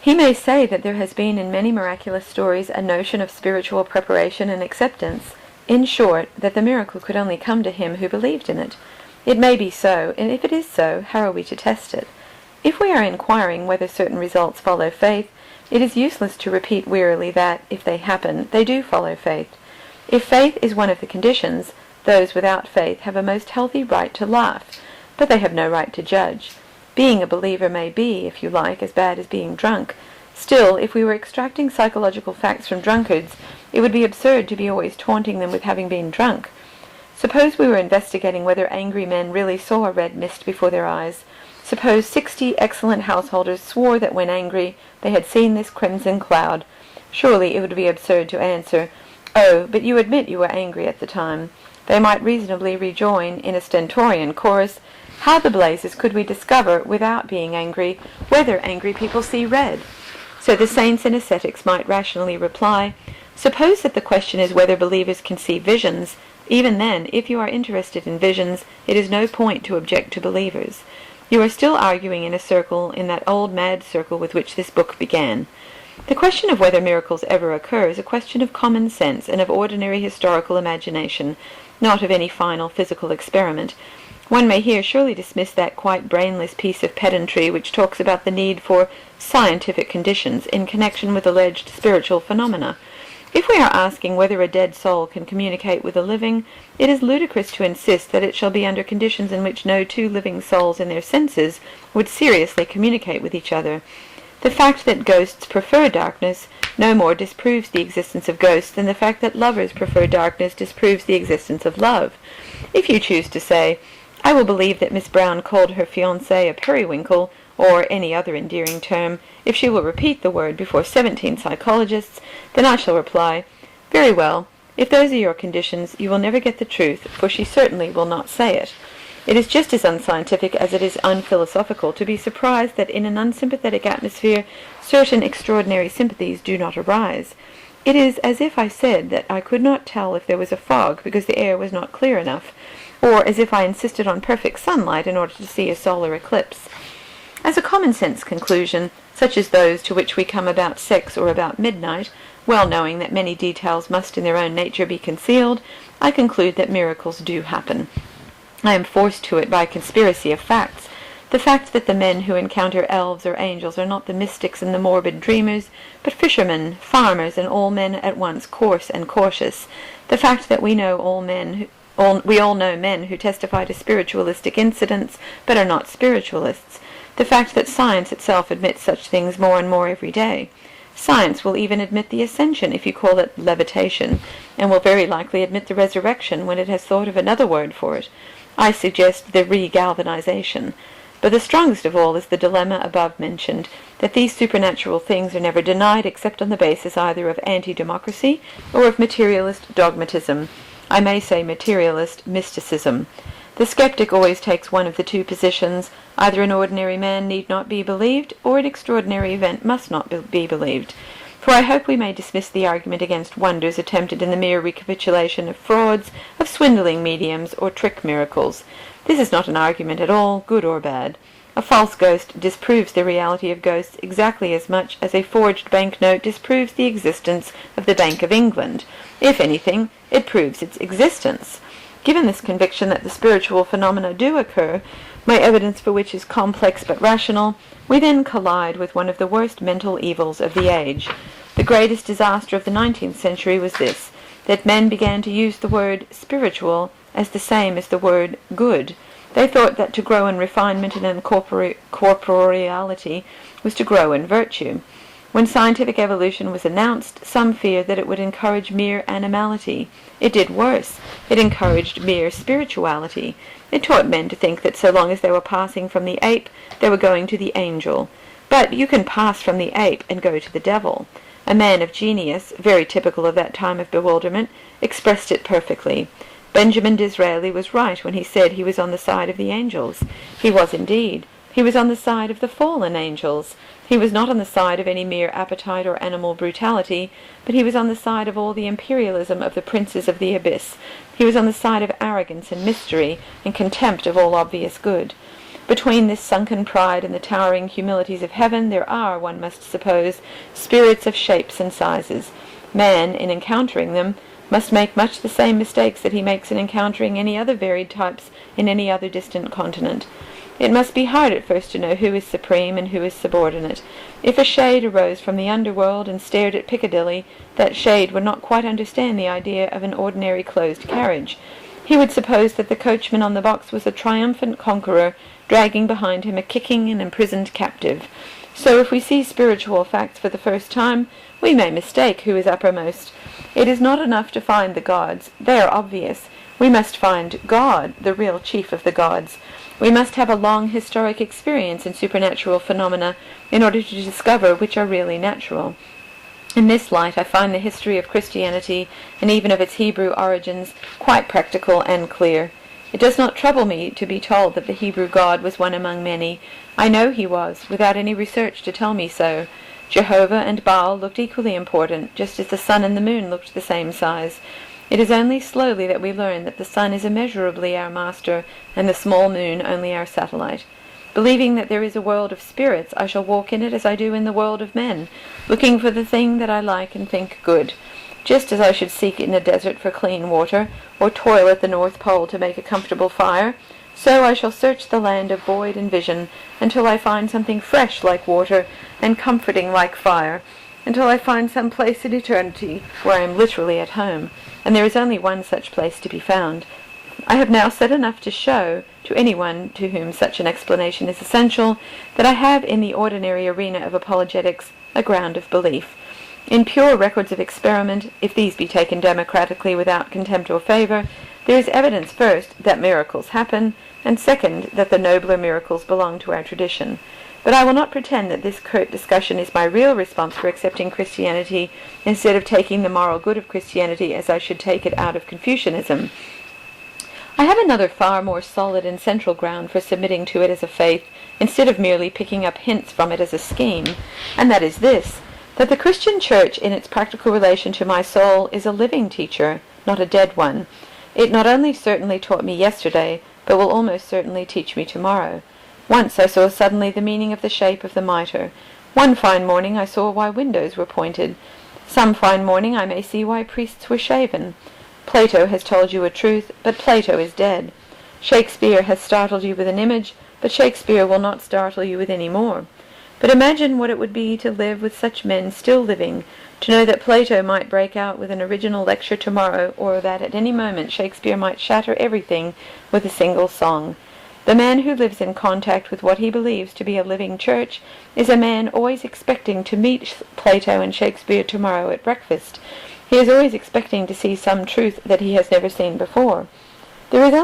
He may say that there has been in many miraculous stories a notion of spiritual preparation and acceptance. In short, that the miracle could only come to him who believed in it. It may be so, and if it is so, how are we to test it? If we are inquiring whether certain results follow faith, it is useless to repeat wearily that, if they happen, they do follow faith. If faith is one of the conditions, those without faith have a most healthy right to laugh, but they have no right to judge. Being a believer may be, if you like, as bad as being drunk. Still, if we were extracting psychological facts from drunkards, it would be absurd to be always taunting them with having been drunk. Suppose we were investigating whether angry men really saw a red mist before their eyes. Suppose 60 excellent householders swore that when angry they had seen this crimson cloud. Surely it would be absurd to answer, "Oh, but you admit you were angry at the time." They might reasonably rejoin in a stentorian chorus, "How the blazes could we discover, without being angry, whether angry people see red?" So the saints and ascetics might rationally reply, "Suppose that the question is whether believers can see visions. Even then, if you are interested in visions, it is no point to object to believers. You are still arguing in a circle, in that old mad circle with which this book began. The question of whether miracles ever occur is a question of common sense and of ordinary historical imagination, not of any final physical experiment. One may here surely dismiss that quite brainless piece of pedantry which talks about the need for scientific conditions in connection with alleged spiritual phenomena. If we are asking whether a dead soul can communicate with a living, it is ludicrous to insist that it shall be under conditions in which no two living souls in their senses would seriously communicate with each other. The fact that ghosts prefer darkness no more disproves the existence of ghosts than the fact that lovers prefer darkness disproves the existence of love. If you choose to say, "I will believe that Miss Brown called her fiancé a periwinkle," or any other endearing term, if she will repeat the word before 17 psychologists, then I shall reply, "Very well, if those are your conditions, you will never get the truth, for she certainly will not say it." It is just as unscientific as it is unphilosophical to be surprised that in an unsympathetic atmosphere certain extraordinary sympathies do not arise. It is as if I said that I could not tell if there was a fog because the air was not clear enough, or as if I insisted on perfect sunlight in order to see a solar eclipse. As a common-sense conclusion, such as those to which we come about sex or about midnight, well knowing that many details must in their own nature be concealed, I conclude that miracles do happen. I am forced to it by a conspiracy of facts. The fact that the men who encounter elves or angels are not the mystics and the morbid dreamers, but fishermen, farmers, and all men at once coarse and cautious. The fact that we all know men who testify to spiritualistic incidents, but are not spiritualists. The fact that science itself admits such things more and more every day. Science will even admit the ascension if you call it levitation, and will very likely admit the resurrection when it has thought of another word for it. I suggest the regalvanization. But the strongest of all is the dilemma above mentioned, that these supernatural things are never denied except on the basis either of anti-democracy or of materialist dogmatism. I may say materialist mysticism. The skeptic always takes one of the two positions. Either an ordinary man need not be believed, or an extraordinary event must not be believed. For I hope we may dismiss the argument against wonders attempted in the mere recapitulation of frauds, of swindling mediums, or trick miracles. This is not an argument at all, good or bad. A false ghost disproves the reality of ghosts exactly as much as a forged banknote disproves the existence of the Bank of England. If anything, it proves its existence. Given this conviction that the spiritual phenomena do occur, my evidence for which is complex but rational, we then collide with one of the worst mental evils of the age. The greatest disaster of the 19th century was this, that men began to use the word spiritual as the same as the word good. They thought that to grow in refinement and in corporeality was to grow in virtue. When scientific evolution was announced, some feared that it would encourage mere animality. It did worse. It encouraged mere spirituality. It taught men to think that so long as they were passing from the ape, they were going to the angel. But you can pass from the ape and go to the devil. A man of genius, very typical of that time of bewilderment, expressed it perfectly. Benjamin Disraeli was right when he said he was on the side of the angels. He was indeed. He was on the side of the fallen angels. He was not on the side of any mere appetite or animal brutality, but he was on the side of all the imperialism of the princes of the abyss. He was on the side of arrogance and mystery, and contempt of all obvious good. Between this sunken pride and the towering humilities of heaven there are, one must suppose, spirits of shapes and sizes. Man, in encountering them, must make much the same mistakes that he makes in encountering any other varied types in any other distant continent. It must be hard at first to know who is supreme and who is subordinate. If a shade arose from the underworld and stared at Piccadilly, that shade would not quite understand the idea of an ordinary closed carriage. He would suppose that the coachman on the box was a triumphant conqueror, dragging behind him a kicking and imprisoned captive. So if we see spiritual facts for the first time, we may mistake who is uppermost. It is not enough to find the gods. They are obvious. We must find God, the real chief of the gods. We must have a long historic experience in supernatural phenomena in order to discover which are really natural. In this light I find the history of Christianity, and even of its Hebrew origins, quite practical and clear. It does not trouble me to be told that the Hebrew God was one among many. I know he was, without any research to tell me so. Jehovah and Baal looked equally important, just as the sun and the moon looked the same size. It is only slowly that we learn that the sun is immeasurably our master, and the small moon only our satellite. Believing that there is a world of spirits, I shall walk in it as I do in the world of men, looking for the thing that I like and think good. Just as I should seek in a desert for clean water, or toil at the North Pole to make a comfortable fire, so I shall search the land of void and vision, until I find something fresh like water, and comforting like fire, until I find some place in eternity where I am literally at home, and there is only one such place to be found. I have now said enough to show, to anyone to whom such an explanation is essential, that I have in the ordinary arena of apologetics a ground of belief. In pure records of experiment, if these be taken democratically without contempt or favour, there is evidence first that miracles happen, and second that the nobler miracles belong to our tradition. But I will not pretend that this curt discussion is my real response for accepting Christianity instead of taking the moral good of Christianity as I should take it out of Confucianism. I have another far more solid and central ground for submitting to it as a faith, instead of merely picking up hints from it as a scheme, and that is this, that the Christian Church in its practical relation to my soul is a living teacher, not a dead one. It not only certainly taught me yesterday, but will almost certainly teach me tomorrow. Once I saw suddenly the meaning of the shape of the mitre. One fine morning I saw why windows were pointed. Some fine morning I may see why priests were shaven. Plato has told you a truth, but Plato is dead. Shakespeare has startled you with an image, but Shakespeare will not startle you with any more. But imagine what it would be to live with such men still living, to know that Plato might break out with an original lecture tomorrow, or that at any moment Shakespeare might shatter everything with a single song. The man who lives in contact with what he believes to be a living church is a man always expecting to meet Plato and Shakespeare tomorrow at breakfast. He is always expecting to see some truth that he has never seen before. There is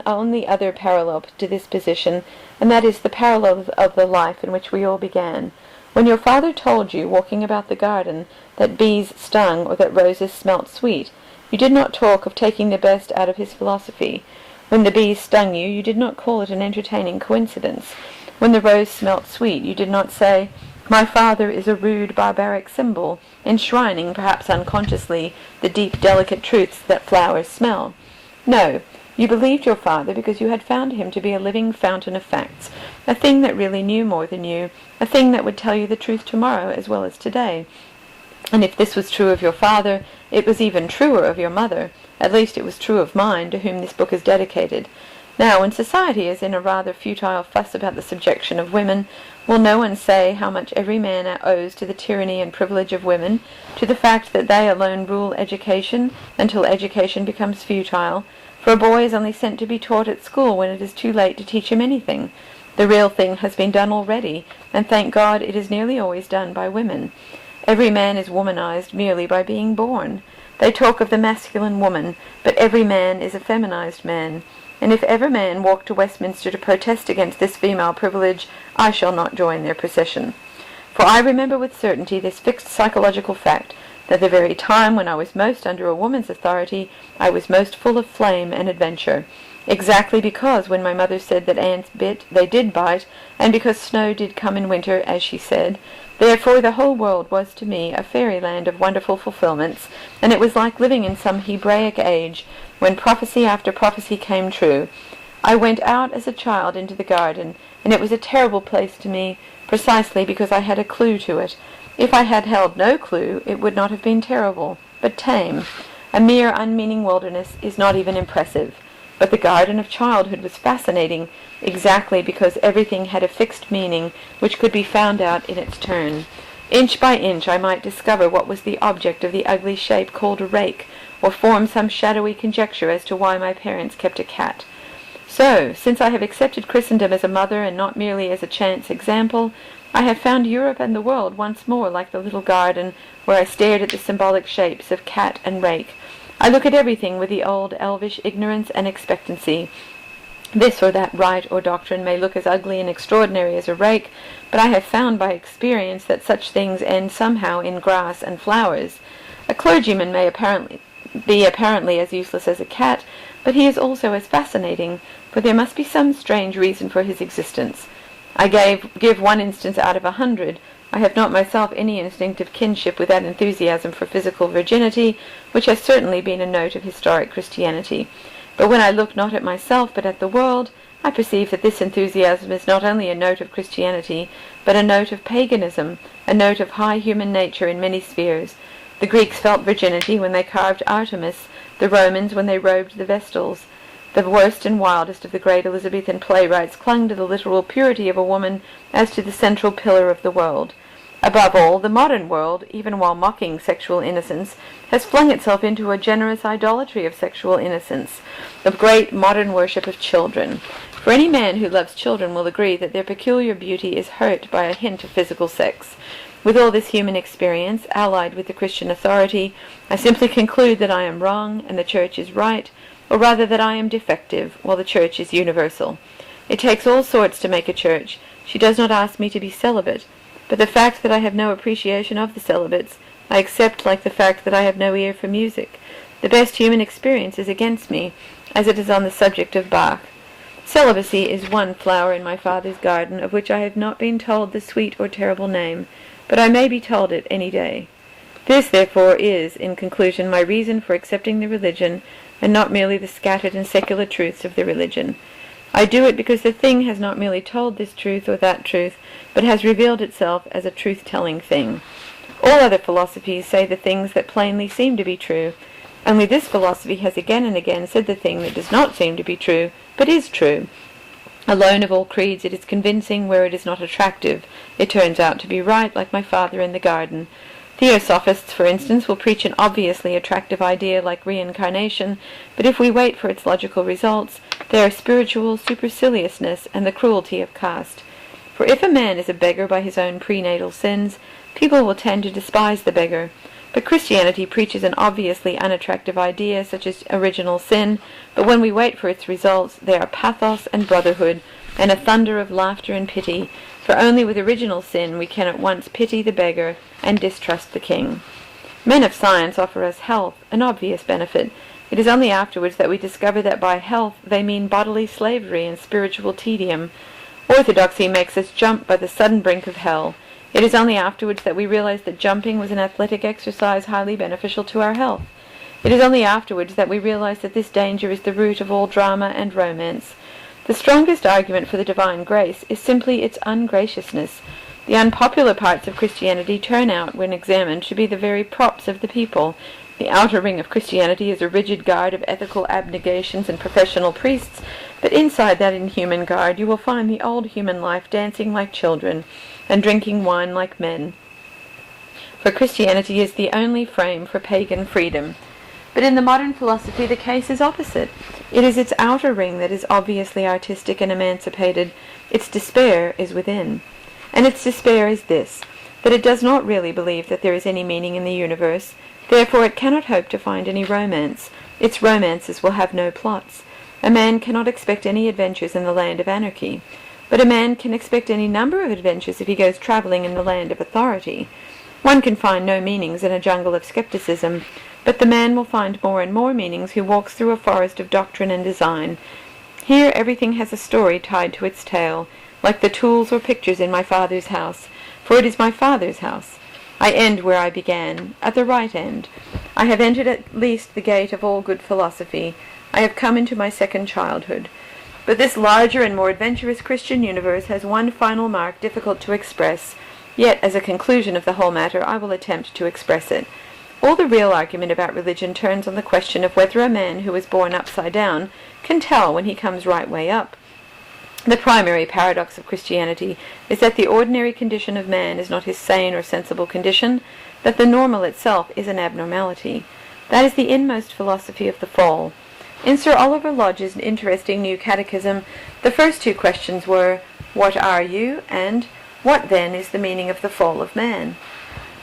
only other parallel to this position, and that is the parallel of the life in which we all began. When your father told you, walking about the garden, that bees stung or that roses smelt sweet, you did not talk of taking the best out of his philosophy. When the bees stung you, you did not call it an entertaining coincidence. When the rose smelt sweet, you did not say, "My father is a rude, barbaric symbol," enshrining, perhaps unconsciously, the deep, delicate truths that flowers smell. No, you believed your father because you had found him to be a living fountain of facts, a thing that really knew more than you, a thing that would tell you the truth tomorrow as well as today. And if this was true of your father, it was even truer of your mother. At least it was true of mine, to whom this book is dedicated. Now, when society is in a rather futile fuss about the subjection of women, will no one say how much every man owes to the tyranny and privilege of women, to the fact that they alone rule education until education becomes futile? For a boy is only sent to be taught at school when it is too late to teach him anything. The real thing has been done already, and thank God it is nearly always done by women. Every man is womanized merely by being born. They talk of the masculine woman, but every man is a feminized man. And if ever man walk to Westminster to protest against this female privilege, I shall not join their procession. For I remember with certainty this fixed psychological fact, that the very time when I was most under a woman's authority, I was most full of flame and adventure. Exactly because when my mother said that ants bit, they did bite, and because snow did come in winter, as she said, therefore the whole world was to me a fairyland of wonderful fulfillments, and it was like living in some Hebraic age, when prophecy after prophecy came true. I went out as a child into the garden, and it was a terrible place to me, precisely because I had a clue to it. If I had held no clue, it would not have been terrible, but tame. A mere unmeaning wilderness is not even impressive. But the garden of childhood was fascinating, exactly because everything had a fixed meaning which could be found out in its turn. Inch by inch I might discover what was the object of the ugly shape called a rake, or form some shadowy conjecture as to why my parents kept a cat. So, since I have accepted Christendom as a mother and not merely as a chance example, I have found Europe and the world once more like the little garden where I stared at the symbolic shapes of cat and rake. I look at everything with the old elvish ignorance and expectancy. This or that rite or doctrine may look as ugly and extraordinary as a rake, but I have found by experience that such things end somehow in grass and flowers. A clergyman may be apparently as useless as a cat, but he is also as fascinating, for there must be some strange reason for his existence. I give one instance out of 100. I have not myself any instinctive kinship with that enthusiasm for physical virginity, which has certainly been a note of historic Christianity. But when I look not at myself but at the world, I perceive that this enthusiasm is not only a note of Christianity, but a note of paganism, a note of high human nature in many spheres. The Greeks felt virginity when they carved Artemis, the Romans when they robed the Vestals. The worst and wildest of the great Elizabethan playwrights clung to the literal purity of a woman as to the central pillar of the world. Above all, the modern world, even while mocking sexual innocence, has flung itself into a generous idolatry of sexual innocence, the great modern worship of children. For any man who loves children will agree that their peculiar beauty is hurt by a hint of physical sex. With all this human experience, allied with the Christian authority, I simply conclude that I am wrong and the Church is right, or rather that I am defective, while the Church is universal. It takes all sorts to make a Church. She does not ask me to be celibate, but the fact that I have no appreciation of the celibates, I accept like the fact that I have no ear for music. The best human experience is against me, as it is on the subject of Bach. Celibacy is one flower in my father's garden, of which I have not been told the sweet or terrible name, but I may be told it any day. This, therefore, is, in conclusion, my reason for accepting the religion, and not merely the scattered and secular truths of the religion. I do it because the thing has not merely told this truth or that truth, but has revealed itself as a truth-telling thing. All other philosophies say the things that plainly seem to be true. Only this philosophy has again and again said the thing that does not seem to be true, but is true. Alone of all creeds, it is convincing where it is not attractive. It turns out to be right, like my father in the garden. Theosophists, for instance, will preach an obviously attractive idea like reincarnation, but if we wait for its logical results, they are spiritual superciliousness and the cruelty of caste. For if a man is a beggar by his own prenatal sins, people will tend to despise the beggar. But Christianity preaches an obviously unattractive idea such as original sin, but when we wait for its results, they are pathos and brotherhood, and a thunder of laughter and pity, for only with original sin we can at once pity the beggar and distrust the king. Men of science offer us health, an obvious benefit. It is only afterwards that we discover that by health they mean bodily slavery and spiritual tedium. Orthodoxy makes us jump by the sudden brink of hell. It is only afterwards that we realize that jumping was an athletic exercise highly beneficial to our health. It is only afterwards that we realize that this danger is the root of all drama and romance. The strongest argument for the divine grace is simply its ungraciousness. The unpopular parts of Christianity turn out, when examined, to be the very props of the people. The outer ring of Christianity is a rigid guard of ethical abnegations and professional priests, but inside that inhuman guard you will find the old human life dancing like children, and drinking wine like men. For Christianity is the only frame for pagan freedom. But in the modern philosophy the case is opposite. It is its outer ring that is obviously artistic and emancipated. Its despair is within. And its despair is this, that it does not really believe that there is any meaning in the universe. Therefore it cannot hope to find any romance. Its romances will have no plots. A man cannot expect any adventures in the land of anarchy. But a man can expect any number of adventures if he goes travelling in the land of authority. One can find no meanings in a jungle of skepticism, but the man will find more and more meanings who walks through a forest of doctrine and design. Here everything has a story tied to its tail, like the tools or pictures in my father's house, for it is my father's house. I end where I began, at the right end. I have entered at least the gate of all good philosophy. I have come into my second childhood. But this larger and more adventurous Christian universe has one final mark difficult to express, yet as a conclusion of the whole matter I will attempt to express it. All the real argument about religion turns on the question of whether a man who is born upside down can tell when he comes right way up. The primary paradox of Christianity is that the ordinary condition of man is not his sane or sensible condition, that the normal itself is an abnormality. That is the inmost philosophy of the fall. In Sir Oliver Lodge's interesting new catechism, the first two questions were, "What are you?" and "What then is the meaning of the fall of man?"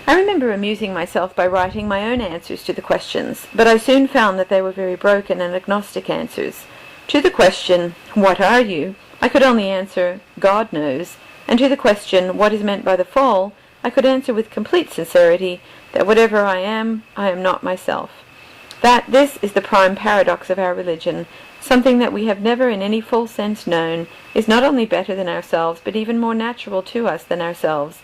I remember amusing myself by writing my own answers to the questions, but I soon found that they were very broken and agnostic answers. To the question, "What are you?" I could only answer, "God knows," and to the question, "What is meant by the fall?" I could answer with complete sincerity that whatever I am not myself. This is the prime paradox of our religion. Something that we have never in any full sense known is not only better than ourselves, but even more natural to us than ourselves.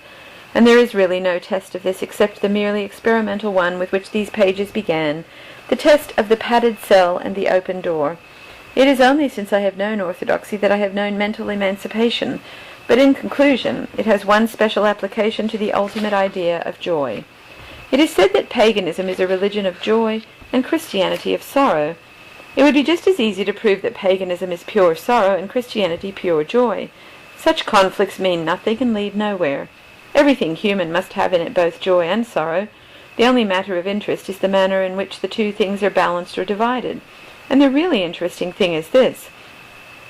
And there is really no test of this except the merely experimental one with which these pages began, the test of the padded cell and the open door. It is only since I have known orthodoxy that I have known mental emancipation, but in conclusion, it has one special application to the ultimate idea of joy. It is said that paganism is a religion of joy and Christianity of sorrow. It would be just as easy to prove that paganism is pure sorrow and Christianity pure joy. Such conflicts mean nothing and lead nowhere. Everything human must have in it both joy and sorrow. The only matter of interest is the manner in which the two things are balanced or divided. And the really interesting thing is this,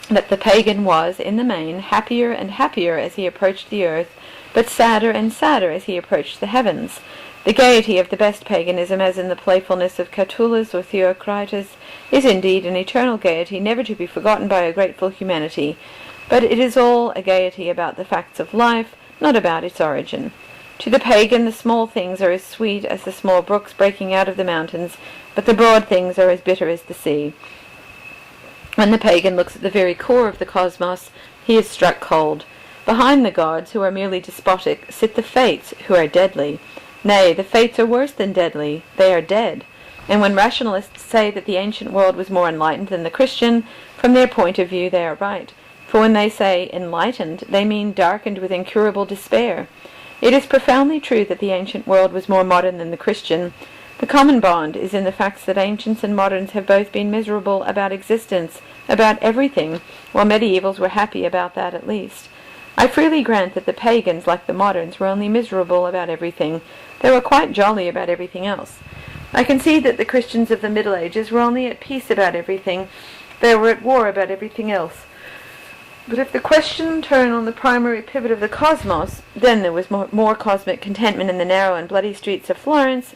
that the pagan was, in the main, happier and happier as he approached the earth, but sadder and sadder as he approached the heavens. The gaiety of the best paganism, as in the playfulness of Catullus or Theocritus, is indeed an eternal gaiety never to be forgotten by a grateful humanity, but it is all a gaiety about the facts of life, not about its origin. To the pagan, the small things are as sweet as the small brooks breaking out of the mountains, but the broad things are as bitter as the sea. When the pagan looks at the very core of the cosmos, he is struck cold. Behind the gods, who are merely despotic, sit the fates, who are deadly. Nay, the fates are worse than deadly. They are dead. And when rationalists say that the ancient world was more enlightened than the Christian, from their point of view they are right. For when they say enlightened, they mean darkened with incurable despair. It is profoundly true that the ancient world was more modern than the Christian. The common bond is in the facts that ancients and moderns have both been miserable about existence, about everything, while medievals were happy about that at least. I freely grant that the pagans, like the moderns, were only miserable about everything. They were quite jolly about everything else. I concede that the Christians of the Middle Ages were only at peace about everything. They were at war about everything else. But if the question turned on the primary pivot of the cosmos, then there was more cosmic contentment in the narrow and bloody streets of Florence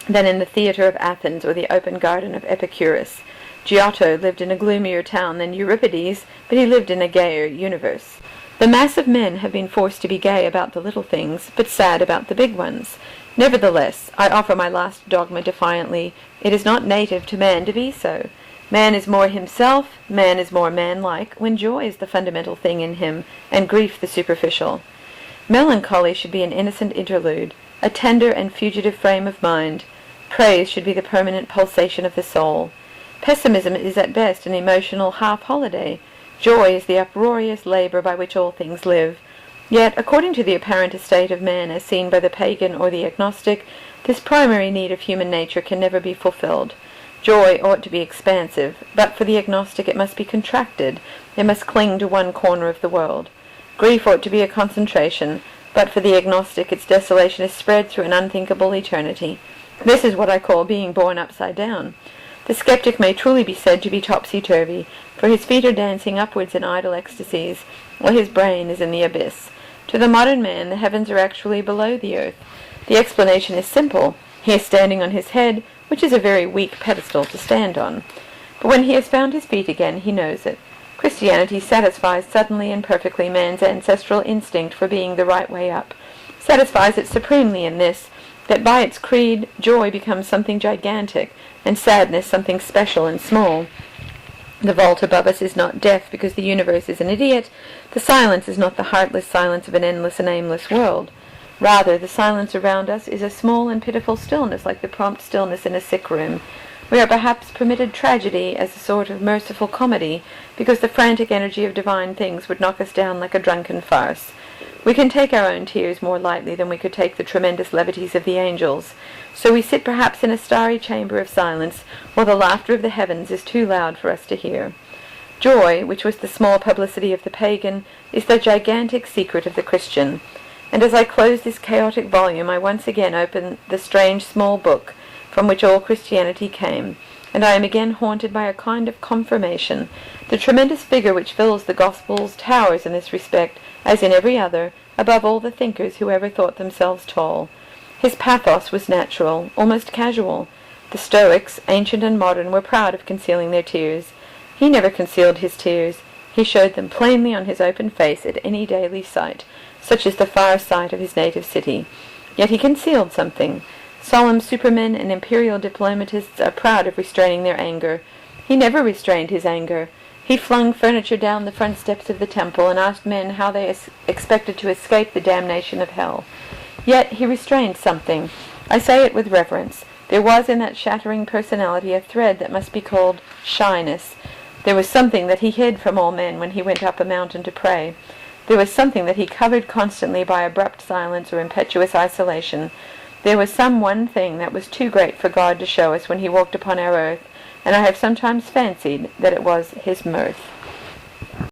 than in the theatre of Athens or the open garden of Epicurus. Giotto lived in a gloomier town than Euripides, but he lived in a gayer universe. The mass of men have been forced to be gay about the little things, but sad about the big ones. Nevertheless, I offer my last dogma defiantly. It is not native to man to be so. Man is more himself, man is more man-like, when joy is the fundamental thing in him, and grief the superficial. Melancholy should be an innocent interlude, a tender and fugitive frame of mind. Praise should be the permanent pulsation of the soul. Pessimism is at best an emotional half-holiday. Joy is the uproarious labor by which all things live. Yet, according to the apparent estate of man as seen by the pagan or the agnostic, this primary need of human nature can never be fulfilled. Joy ought to be expansive, but for the agnostic it must be contracted. It must cling to one corner of the world. Grief ought to be a concentration, but for the agnostic its desolation is spread through an unthinkable eternity. This is what I call being born upside down. The skeptic may truly be said to be topsy-turvy, for his feet are dancing upwards in idle ecstasies, while his brain is in the abyss. To the modern man, the heavens are actually below the earth. The explanation is simple. He is standing on his head, which is a very weak pedestal to stand on. But when he has found his feet again, he knows it. Christianity satisfies suddenly and perfectly man's ancestral instinct for being the right way up, satisfies it supremely in this, that by its creed, joy becomes something gigantic, and sadness something special and small. The vault above us is not deaf because the universe is an idiot. The silence is not the heartless silence of an endless and aimless world. Rather, the silence around us is a small and pitiful stillness, like the prompt stillness in a sick room. We are perhaps permitted tragedy as a sort of merciful comedy, because the frantic energy of divine things would knock us down like a drunken farce. We can take our own tears more lightly than we could take the tremendous levities of the angels. So we sit perhaps in a starry chamber of silence, while the laughter of the heavens is too loud for us to hear. Joy, which was the small publicity of the pagan, is the gigantic secret of the Christian. And as I close this chaotic volume, I once again open the strange small book from which all Christianity came, and I am again haunted by a kind of confirmation. The tremendous figure which fills the Gospels towers in this respect, as in every other, above all the thinkers who ever thought themselves tall. His pathos was natural, almost casual. The Stoics, ancient and modern, were proud of concealing their tears. He never concealed his tears. He showed them plainly on his open face at any daily sight, such as the far sight of his native city. Yet he concealed something. Solemn supermen and imperial diplomatists are proud of restraining their anger. He never restrained his anger. He flung furniture down the front steps of the temple and asked men how they expected to escape the damnation of hell. Yet he restrained something. I say it with reverence. There was in that shattering personality a thread that must be called shyness. There was something that he hid from all men when he went up a mountain to pray. There was something that he covered constantly by abrupt silence or impetuous isolation. There was some one thing that was too great for God to show us when he walked upon our earth, and I have sometimes fancied that it was his mirth.